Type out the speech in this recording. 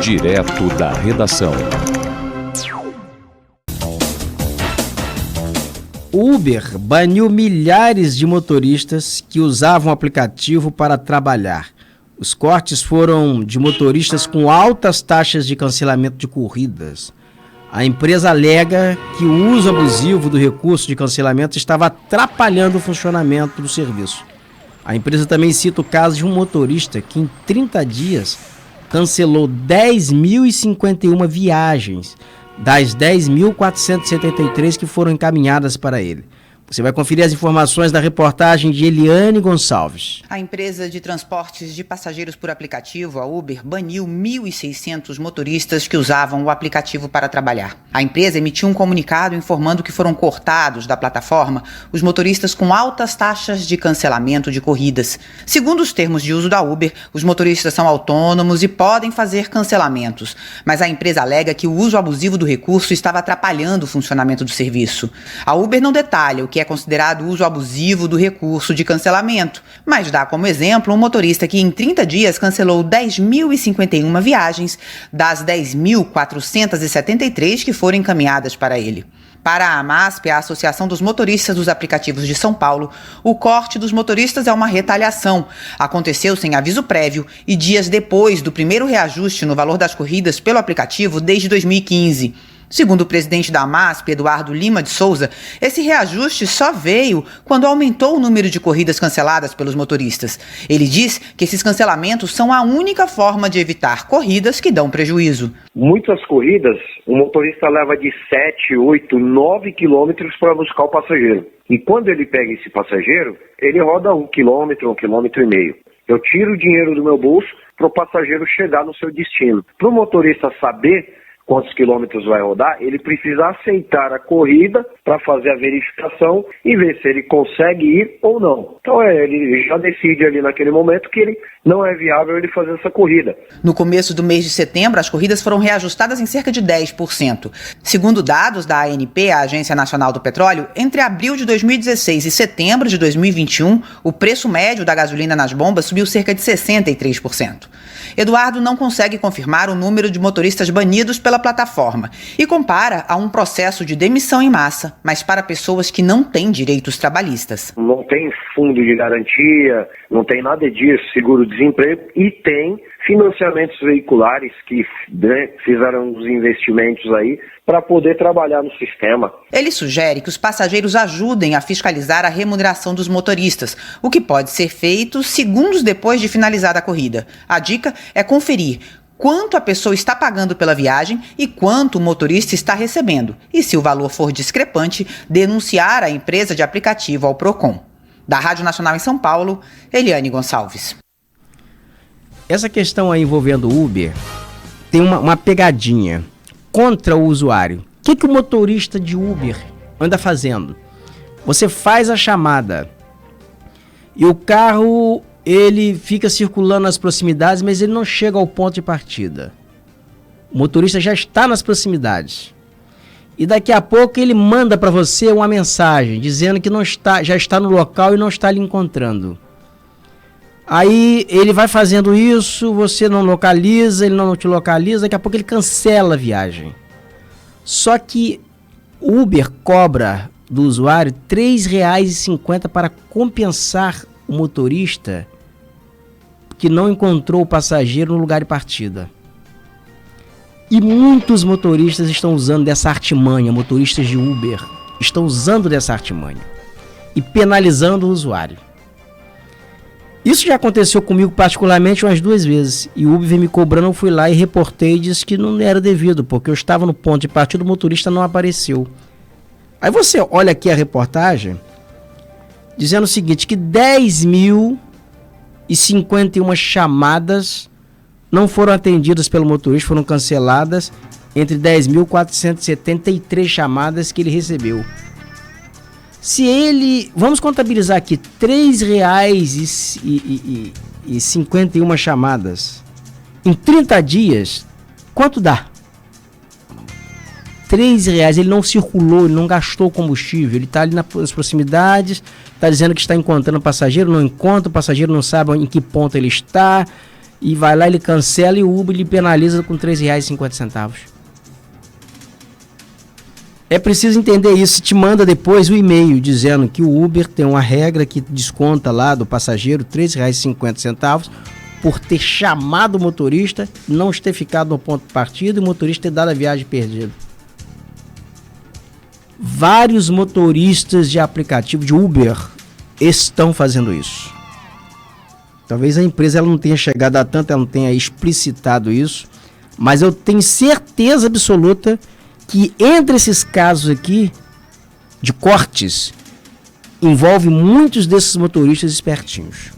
Direto da redação. O Uber baniu milhares de motoristas que usavam o aplicativo para trabalhar. Os cortes foram de motoristas com altas taxas de cancelamento de corridas. A empresa alega que o uso abusivo do recurso de cancelamento estava atrapalhando o funcionamento do serviço. A empresa também cita o caso de um motorista que em 30 dias cancelou 10.051 viagens das 10.473 que foram encaminhadas para ele. Você vai conferir as informações da reportagem de Eliane Gonçalves. A empresa de transportes de passageiros por aplicativo, a Uber, baniu 1.600 motoristas que usavam o aplicativo para trabalhar. A empresa emitiu um comunicado informando que foram cortados da plataforma os motoristas com altas taxas de cancelamento de corridas. Segundo os termos de uso da Uber, os motoristas são autônomos e podem fazer cancelamentos, mas a empresa alega que o uso abusivo do recurso estava atrapalhando o funcionamento do serviço. A Uber não detalha o que é considerado uso abusivo do recurso de cancelamento, mas dá como exemplo um motorista que em 30 dias cancelou 10.051 viagens das 10.473 que foram encaminhadas para ele. Para a AMASP, a Associação dos Motoristas dos Aplicativos de São Paulo, o corte dos motoristas é uma retaliação. Aconteceu sem aviso prévio e dias depois do primeiro reajuste no valor das corridas pelo aplicativo desde 2015. Segundo o presidente da AMASP, Eduardo Lima de Souza, esse reajuste só veio quando aumentou o número de corridas canceladas pelos motoristas. Ele diz que esses cancelamentos são a única forma de evitar corridas que dão prejuízo. Muitas corridas, o motorista leva de 7, 8, 9 quilômetros para buscar o passageiro. E quando ele pega esse passageiro, ele roda 1 quilômetro, 1,5 quilômetro. Eu tiro o dinheiro do meu bolso para o passageiro chegar no seu destino. Para o motorista saber quantos quilômetros vai rodar, ele precisa aceitar a corrida para fazer a verificação e ver se ele consegue ir ou não. Então ele já decide ali naquele momento que ele não é viável ele fazer essa corrida. No começo do mês de setembro, as corridas foram reajustadas em cerca de 10%. Segundo dados da ANP, a Agência Nacional do Petróleo, entre abril de 2016 e setembro de 2021, o preço médio da gasolina nas bombas subiu cerca de 63%. Eduardo não consegue confirmar o número de motoristas banidos pela plataforma e compara a um processo de demissão em massa, mas para pessoas que não têm direitos trabalhistas. Não tem fundo de garantia, não tem nada disso, seguro-desemprego, e tem financiamentos veiculares que fizeram os investimentos aí para poder trabalhar no sistema. Ele sugere que os passageiros ajudem a fiscalizar a remuneração dos motoristas, o que pode ser feito segundos depois de finalizada a corrida. A dica é conferir quanto a pessoa está pagando pela viagem e quanto o motorista está recebendo. E se o valor for discrepante, denunciar a empresa de aplicativo ao Procon. Da Rádio Nacional em São Paulo, Eliane Gonçalves. Essa questão aí envolvendo o Uber tem uma pegadinha contra o usuário. O que o motorista de Uber anda fazendo? Você faz a chamada e o carro ele fica circulando nas proximidades, mas ele não chega ao ponto de partida. O motorista já está nas proximidades. E daqui a pouco ele manda para você uma mensagem dizendo que já está no local e não está lhe encontrando. Aí ele vai fazendo isso, você não localiza, ele não te localiza, daqui a pouco ele cancela a viagem. Só que o Uber cobra do usuário R$ 3,50 para compensar o motorista que não encontrou o passageiro no lugar de partida. E muitos motoristas estão usando dessa artimanha, motoristas de Uber estão usando dessa artimanha e penalizando o usuário. Isso já aconteceu comigo particularmente umas 2 vezes. E o Uber veio me cobrando, eu fui lá e reportei e disse que não era devido, porque eu estava no ponto de partida, o motorista não apareceu. Aí você olha aqui a reportagem, dizendo o seguinte, que 10.051 chamadas não foram atendidas pelo motorista, foram canceladas entre 10.473 chamadas que ele recebeu. Se ele, vamos contabilizar aqui, R$ 3,51 chamadas, em 30 dias, quanto dá? R$ 3,00, ele não circulou, ele não gastou combustível, ele está ali nas proximidades, está dizendo que está encontrando o passageiro, não encontra, o passageiro não sabe em que ponto ele está, e vai lá, ele cancela e o Uber lhe penaliza com R$ 3,50. É preciso entender isso. Te manda depois o e-mail dizendo que o Uber tem uma regra que desconta lá do passageiro R$ 3,50 por ter chamado o motorista, não ter ficado no ponto de partida e o motorista ter dado a viagem perdida. Vários motoristas de aplicativo de Uber estão fazendo isso. Talvez a empresa ela não tenha chegado a tanto, ela não tenha explicitado isso, mas eu tenho certeza absoluta que entre esses casos aqui de cortes, envolve muitos desses motoristas espertinhos.